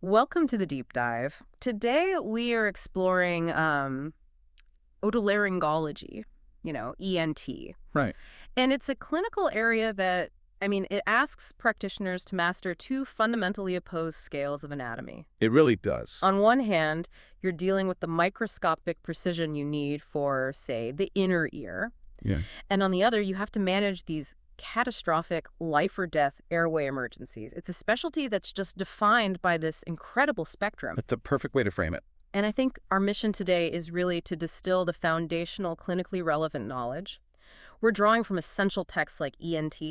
Welcome to the deep dive. Today we are exploring otolaryngology, ENT. Right. And it's a clinical area that, it asks practitioners to master two fundamentally opposed scales of anatomy. It really does. On one hand, you're dealing with the microscopic precision you need for, say, the inner ear. Yeah. And on the other, you have to manage these catastrophic life or death airway emergencies. It's a specialty that's just defined by this incredible spectrum. That's a perfect way to frame it. And I think our mission today is really to distill the foundational clinically relevant knowledge. We're drawing from essential texts like ENT,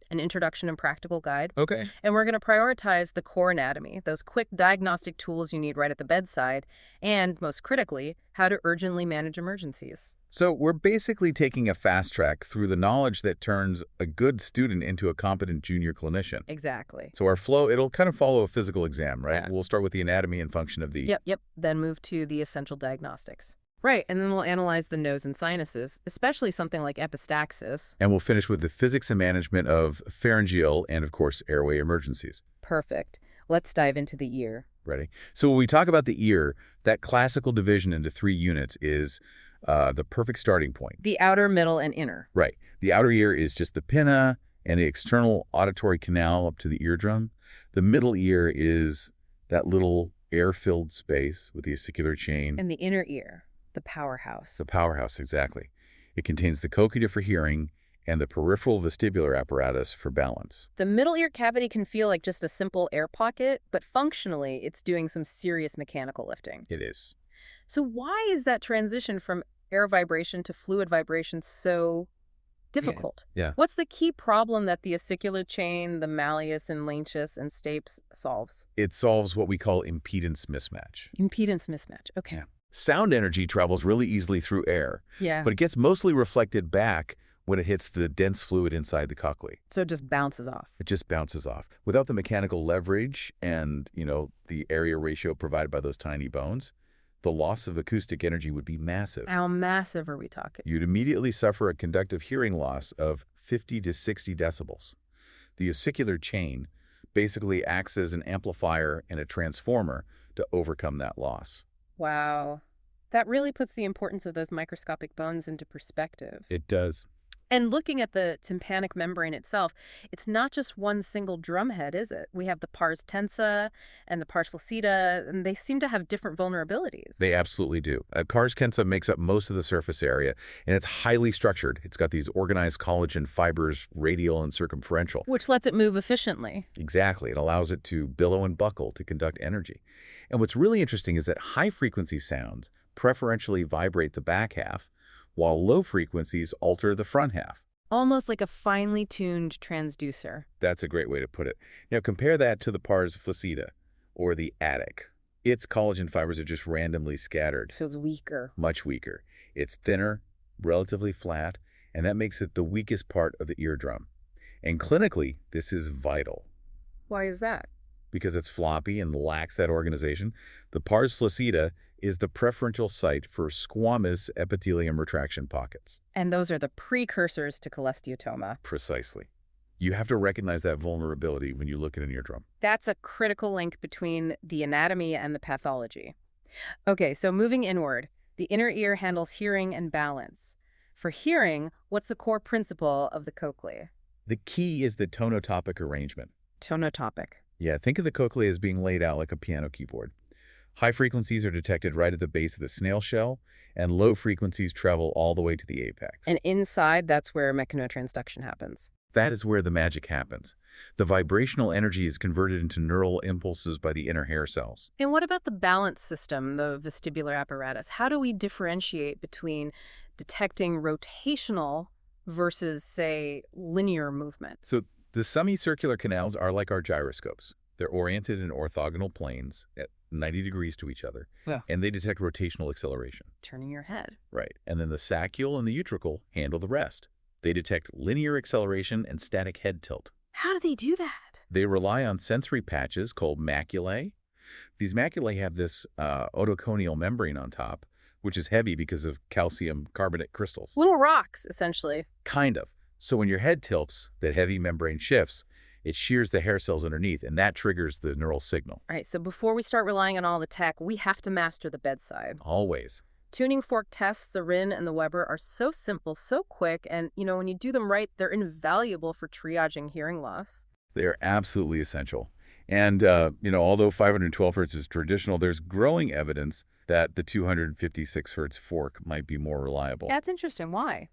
an introduction and practical guide. Okay. And we're going to prioritize the core anatomy, those quick diagnostic tools you need right at the bedside, and, most critically, how to urgently manage emergencies. So we're basically taking a fast track through the knowledge that turns a good student into a competent junior clinician. Exactly. So our flow, it'll kind of follow a physical exam, right? Yeah. We'll start with the anatomy and function of the... Yep. Then move to the essential diagnostics. Right, and then we'll analyze the nose and sinuses, especially something like epistaxis. And we'll finish with the physics and management of pharyngeal and, of course, airway emergencies. Perfect. Let's dive into the ear. Ready? So when we talk about the ear, that classical division into 3 units is the perfect starting point. The outer, middle, and inner. Right. The outer ear is just the pinna and the external auditory canal up to the eardrum. The middle ear is that little air-filled space with the acicular chain. And the inner ear, the powerhouse. The powerhouse, exactly. It contains the cochlea for hearing and the peripheral vestibular apparatus for balance. The middle ear cavity can feel like just a simple air pocket, but functionally, it's doing some serious mechanical lifting. It is. So why is that transition from air vibration to fluid vibration so difficult? Yeah. What's the key problem that the acicular chain, the malleus and lentius and stapes solves? It solves what we call impedance mismatch. Impedance mismatch. Okay. Yeah. Sound energy travels really easily through air, Yeah. but it gets mostly reflected back when it hits the dense fluid inside the cochlea. So it just bounces off. It just bounces off. Without the mechanical leverage and, the area ratio provided by those tiny bones, the loss of acoustic energy would be massive. How massive are we talking? You'd immediately suffer a conductive hearing loss of 50 to 60 decibels. The acicular chain basically acts as an amplifier and a transformer to overcome that loss. Wow. That really puts the importance of those microscopic bones into perspective. It does. And looking at the tympanic membrane itself, it's not just one single drumhead, is it? We have the pars tensa and the pars flaccida, and they seem to have different vulnerabilities. They absolutely do. Pars tensa makes up most of the surface area, and it's highly structured. It's got these organized collagen fibers, radial and circumferential. Which lets it move efficiently. Exactly. It allows it to billow and buckle to conduct energy. And what's really interesting is that high-frequency sounds preferentially vibrate the back half, while low frequencies alter the front half. Almost like a finely tuned transducer. That's a great way to put it. Now compare that to the pars flaccida, or the attic. Its collagen fibers are just randomly scattered. So it's weaker. Much weaker. It's thinner, relatively flat, and that makes it the weakest part of the eardrum. And clinically, this is vital. Why is that? Because it's floppy and lacks that organization. The pars flaccida is the preferential site for squamous epithelium retraction pockets. And those are the precursors to cholesteatoma. Precisely. You have to recognize that vulnerability when you look at an eardrum. That's a critical link between the anatomy and the pathology. Okay, so moving inward, the inner ear handles hearing and balance. For hearing, what's the core principle of the cochlea? The key is the tonotopic arrangement. Tonotopic. Yeah, think of the cochlea as being laid out like a piano keyboard. High frequencies are detected right at the base of the snail shell, and low frequencies travel all the way to the apex. And inside, that's where mechanotransduction happens. That is where the magic happens. The vibrational energy is converted into neural impulses by the inner hair cells. And what about the balance system, the vestibular apparatus? How do we differentiate between detecting rotational versus, say, linear movement? So the semicircular canals are like our gyroscopes. They're oriented in orthogonal planes at 90 degrees to each other, and they detect rotational acceleration. Turning your head. Right. And then the saccule and the utricle handle the rest. They detect linear acceleration and static head tilt. How do they do that? They rely on sensory patches called maculae. These maculae have this otoconal membrane on top, which is heavy because of calcium carbonate crystals. Little rocks, essentially. Kind of. So when your head tilts, that heavy membrane shifts, It shears the hair cells underneath, and that triggers the neural signal. All right, so before we start relying on all the tech, we have to master the bedside. Always. Tuning fork tests, the Rin and the Weber, are so simple, so quick, and, when you do them right, they're invaluable for triaging hearing loss. They are absolutely essential. And, although 512 hertz is traditional, there's growing evidence that the 256 hertz fork might be more reliable. Yeah, it's interesting. Why?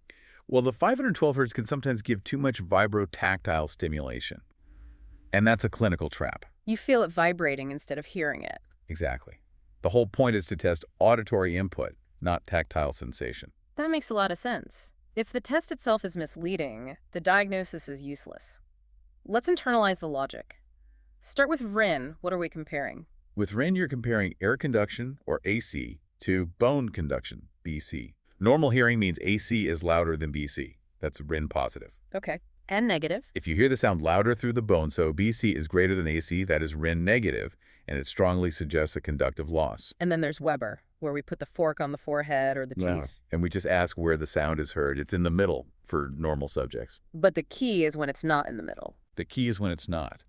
Well, the 512 hertz can sometimes give too much vibrotactile stimulation. And that's a clinical trap. You feel it vibrating instead of hearing it. Exactly. The whole point is to test auditory input, not tactile sensation. That makes a lot of sense. If the test itself is misleading, the diagnosis is useless. Let's internalize the logic. Start with Rin. What are we comparing? With RIN, you're comparing air conduction, or AC, to bone conduction, BC. Normal hearing means AC is louder than BC. That's RIN positive. Okay. And negative? If you hear the sound louder through the bone, so BC is greater than AC, that is RIN negative, and it strongly suggests a conductive loss. And then there's Weber, where we put the fork on the forehead or the teeth. And we just ask where the sound is heard. It's in the middle for normal subjects. But the key is when it's not in the middle. The key is when it's not.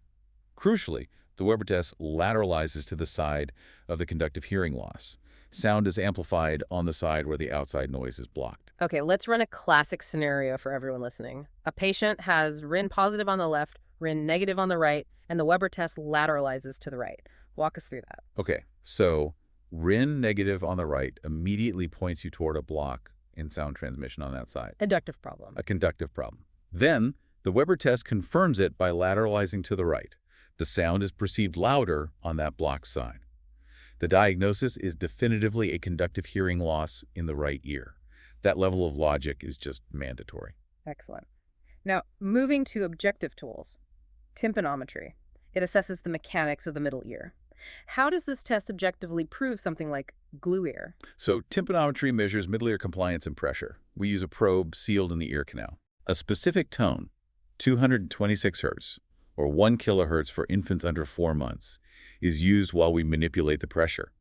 Crucially, the Weber test lateralizes to the side of the conductive hearing loss. Sound is amplified on the side where the outside noise is blocked. Okay, let's run a classic scenario for everyone listening. A patient has Rin positive on the left, Rin negative on the right, and the Weber test lateralizes to the right. Walk us through that. Okay, so RIN negative on the right immediately points you toward a block in sound transmission on that side. Inductive problem. A conductive problem. Then, the Weber test confirms it by lateralizing to the right. The sound is perceived louder on that blocked side. The diagnosis is definitively a conductive hearing loss in the right ear. That level of logic is just mandatory. Excellent. Now, moving to objective tools. Tympanometry. It assesses the mechanics of the middle ear. How does this test objectively prove something like glue ear? So, tympanometry measures middle ear compliance and pressure. We use a probe sealed in the ear canal. A specific tone, 226 hertz, or 1 kilohertz for infants under 4 months, is used while we manipulate the pressure.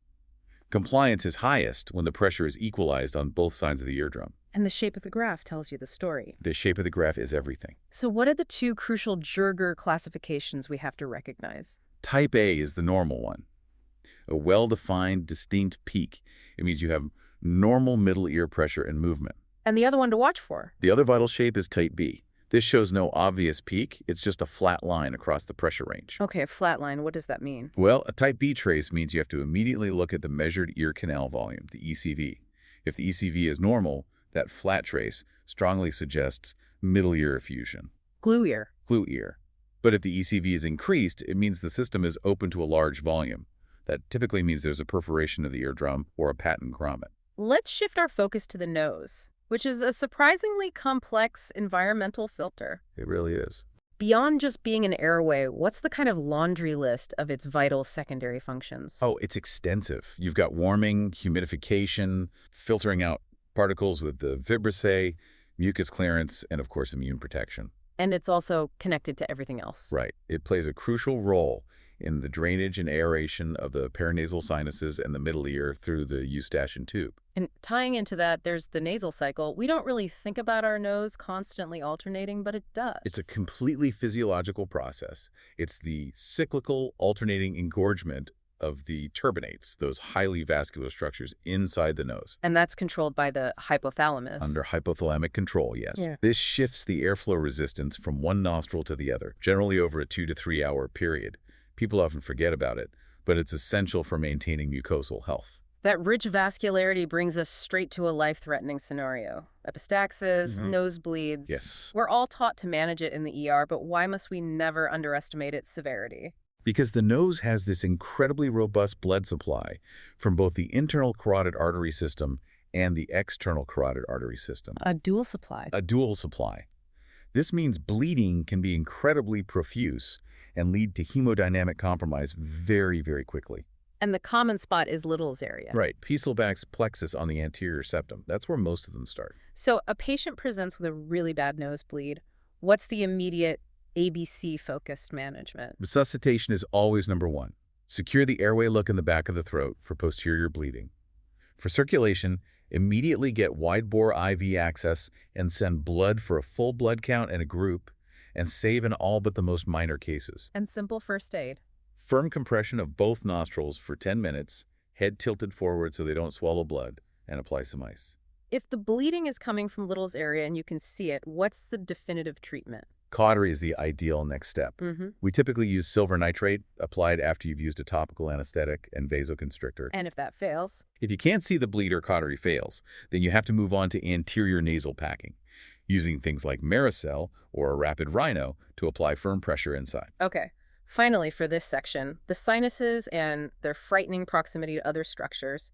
Compliance is highest when the pressure is equalized on both sides of the eardrum. And the shape of the graph tells you the story. The shape of the graph is everything. So what are the two crucial Jurger classifications we have to recognize? Type A is the normal one. A well-defined, distinct peak. It means you have normal middle ear pressure and movement. And the other one to watch for? The other vital shape is type B. This shows no obvious peak. It's just a flat line across the pressure range. Okay, a flat line. What does that mean? Well, a type B trace means you have to immediately look at the measured ear canal volume, the ECV. If the ECV is normal, that flat trace strongly suggests middle ear effusion. Glue ear. Glue ear. But if the ECV is increased, it means the system is open to a large volume. That typically means there's a perforation of the eardrum or a patent grommet. Let's shift our focus to the nose, which is a surprisingly complex environmental filter. It really is. Beyond just being an airway, what's the kind of laundry list of its vital secondary functions? Oh, it's extensive. You've got warming, humidification, filtering out particles with the vibrissae, mucus clearance, and of course immune protection. And it's also connected to everything else. Right. It plays a crucial role in the drainage and aeration of the paranasal sinuses and the middle ear through the eustachian tube. And tying into that, there's the nasal cycle. We don't really think about our nose constantly alternating, but it does. It's a completely physiological process. It's the cyclical alternating engorgement of the turbinates, those highly vascular structures inside the nose. And that's controlled by the hypothalamus. Under hypothalamic control, yes. Yeah. This shifts the airflow resistance from one nostril to the other, generally over a 2 to 3 hour period. People often forget about it, but it's essential for maintaining mucosal health. That rich vascularity brings us straight to a life-threatening scenario. Epistaxis, nosebleeds. Yes. We're all taught to manage it in the ER, but why must we never underestimate its severity? Because the nose has this incredibly robust blood supply from both the internal carotid artery system and the external carotid artery system. A dual supply. A dual supply. This means bleeding can be incredibly profuse and lead to hemodynamic compromise very, very quickly. And the common spot is Little's area. Right. Pieselbach's plexus on the anterior septum. That's where most of them start. So a patient presents with a really bad nosebleed. What's the immediate ABC-focused management? Resuscitation is always number one. Secure the airway look in the back of the throat for posterior bleeding. For circulation, immediately get wide-bore IV access and send blood for a full blood count and a group, and save in all but the most minor cases. And simple first aid. Firm compression of both nostrils for 10 minutes, head tilted forward so they don't swallow blood, and apply some ice. If the bleeding is coming from Little's area and you can see it, what's the definitive treatment? Cautery is the ideal next step. We typically use silver nitrate, applied after you've used a topical anesthetic and vasoconstrictor. And if that fails? If you can't see the bleed or cautery fails, then you have to move on to anterior nasal packing, using things like Maricel or a rapid rhino to apply firm pressure inside. Okay. Finally, for this section, the sinuses and their frightening proximity to other structures.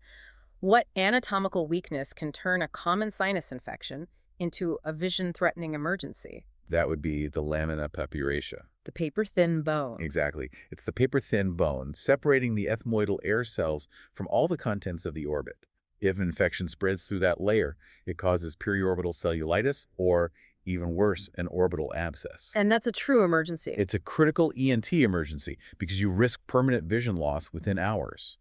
What anatomical weakness can turn a common sinus infection into a vision-threatening emergency? That would be the lamina papyracea. The paper-thin bone. Exactly. It's the paper-thin bone separating the ethmoidal air cells from all the contents of the orbit. If infection spreads through that layer, it causes periorbital cellulitis or, even worse, an orbital abscess. And that's a true emergency. It's a critical ENT emergency because you risk permanent vision loss within hours.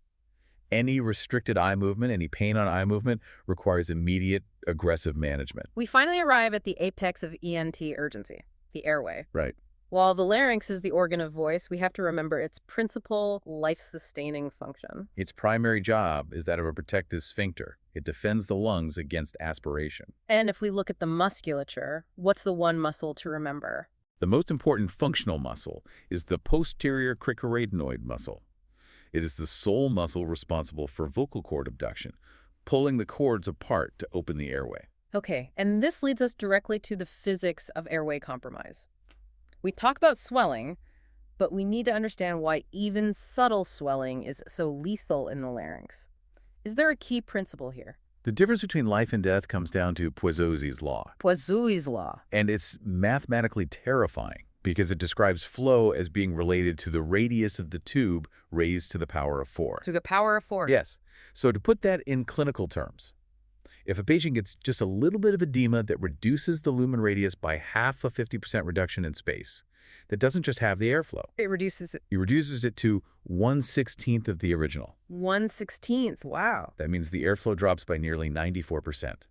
Any restricted eye movement, any pain on eye movement requires immediate, aggressive management. We finally arrive at the apex of ENT urgency, the airway. Right. While the larynx is the organ of voice, we have to remember its principal life-sustaining function. Its primary job is that of a protective sphincter. It defends the lungs against aspiration. And if we look at the musculature, what's the one muscle to remember? The most important functional muscle is the posterior cricoradenoid muscle. It is the sole muscle responsible for vocal cord abduction, pulling the cords apart to open the airway. Okay, and this leads us directly to the physics of airway compromise. We talk about swelling, but we need to understand why even subtle swelling is so lethal in the larynx. Is there a key principle here? The difference between life and death comes down to Poiseuille's law. Poiseuille's law. And it's mathematically terrifying because it describes flow as being related to the radius of the tube raised to the power of 4. To the power of 4. Yes. So to put that in clinical terms, if a patient gets just a little bit of edema that reduces the lumen radius by half a 50% reduction in space, that doesn't just have the airflow. It reduces it. It reduces it to 1/16 of the original. 1/16, wow. That means the airflow drops by nearly 94%.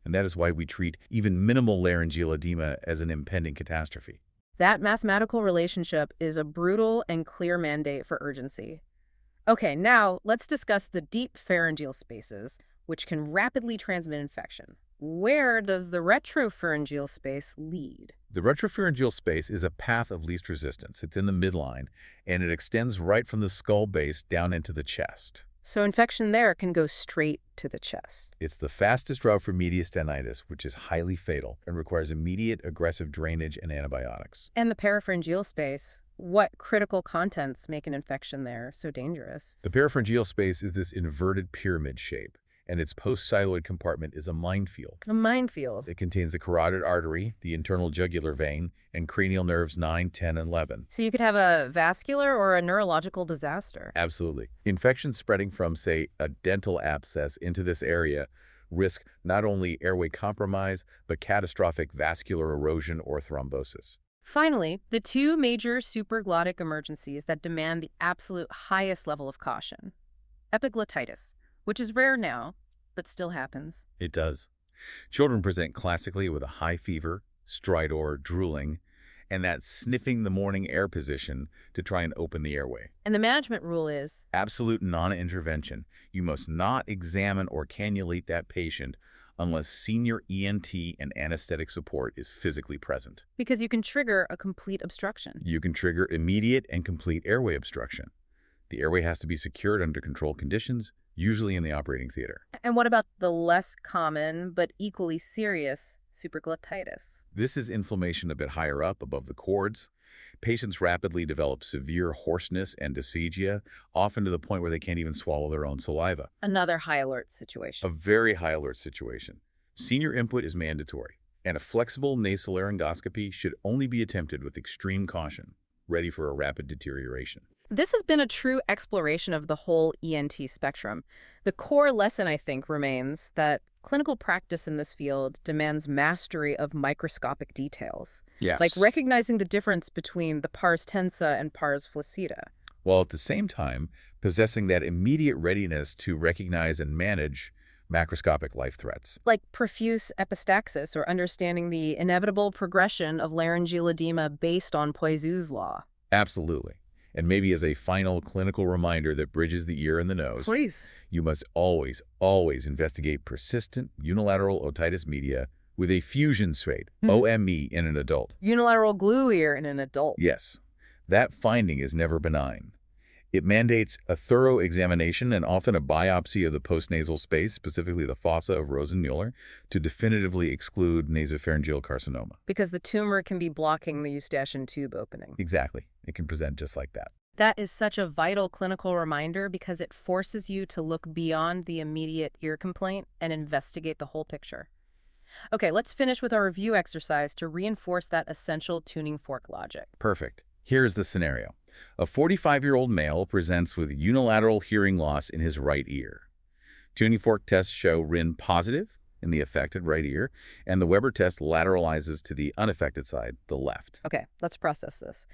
And that is why we treat even minimal laryngeal edema as an impending catastrophe. That mathematical relationship is a brutal and clear mandate for urgency. Okay, now let's discuss the deep pharyngeal spaces, which can rapidly transmit infection. Where does the retropharyngeal space lead? The retropharyngeal space is a path of least resistance. It's in the midline, and it extends right from the skull base down into the chest. So infection there can go straight to the chest. It's the fastest route for mediastinitis, which is highly fatal and requires immediate aggressive drainage and antibiotics. And the parapharyngeal space, what critical contents make an infection there so dangerous? The parapharyngeal space is this inverted pyramid shape, and its post-xyloid compartment is a minefield. A minefield. It contains the carotid artery, the internal jugular vein, and cranial nerves 9, 10, and 11. So you could have a vascular or a neurological disaster. Absolutely. Infections spreading from, say, a dental abscess into this area risk not only airway compromise, but catastrophic vascular erosion or thrombosis. Finally, the two major supraglottic emergencies that demand the absolute highest level of caution. Epiglottitis, which is rare now, but still happens. It does. Children present classically with a high fever, stridor, drooling, and that sniffing the morning air position to try and open the airway. And the management rule is? Absolute non-intervention. You must not examine or cannulate that patient unless senior ENT and anesthetic support is physically present. Because you can trigger a complete obstruction. You can trigger immediate and complete airway obstruction. The airway has to be secured under controlled conditions, usually in the operating theater. And what about the less common but equally serious supraglottitis? This is inflammation a bit higher up above the cords. Patients rapidly develop severe hoarseness and dysphagia, often to the point where they can't even swallow their own saliva. Another high alert situation. A very high alert situation. Senior input is mandatory, and a flexible nasolaryngoscopy should only be attempted with extreme caution, ready for a rapid deterioration. This has been a true exploration of the whole ENT spectrum. The core lesson, I think, remains that clinical practice in this field demands mastery of microscopic details. Yes. Like recognizing the difference between the pars tensa and pars flaccida. While at the same time possessing that immediate readiness to recognize and manage macroscopic life threats. Like profuse epistaxis or understanding the inevitable progression of laryngeal edema based on Poiseuille's law. Absolutely. And maybe as a final clinical reminder that bridges the ear and the nose, Please. you must always, always investigate persistent unilateral otitis media with a fusion spade, OME, in an adult. Unilateral glue ear in an adult. Yes, that finding is never benign. It mandates a thorough examination and often a biopsy of the postnasal space, specifically the fossa of Rosenmuller, to definitively exclude nasopharyngeal carcinoma. Because the tumor can be blocking the eustachian tube opening. Exactly. It can present just like that. That is such a vital clinical reminder because it forces you to look beyond the immediate ear complaint and investigate the whole picture. Okay, let's finish with our review exercise to reinforce that essential tuning fork logic. Perfect. Here's the scenario. A 45-year-old male presents with unilateral hearing loss in his right ear. Tuning fork tests show RIN positive in the affected right ear, and the Weber test lateralizes to the unaffected side, the left. Okay, let's process this.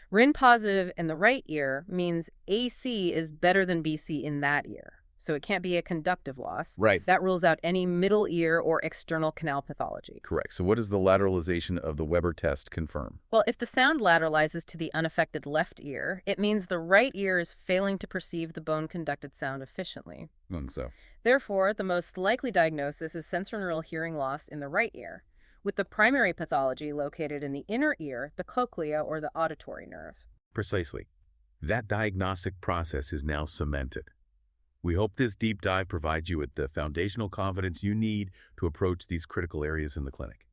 RIN positive in the right ear means AC is better than BC in that ear. So it can't be a conductive loss. Right. That rules out any middle ear or external canal pathology. Correct. So what does the lateralization of the Weber test confirm? Well, if the sound lateralizes to the unaffected left ear, it means the right ear is failing to perceive the bone-conducted sound efficiently. So, Therefore, the most likely diagnosis is sensorineural hearing loss in the right ear, with the primary pathology located in the inner ear, the cochlea, or the auditory nerve. precisely. That diagnostic process is now cemented. We hope this deep dive provides you with the foundational confidence you need to approach these critical areas in the clinic.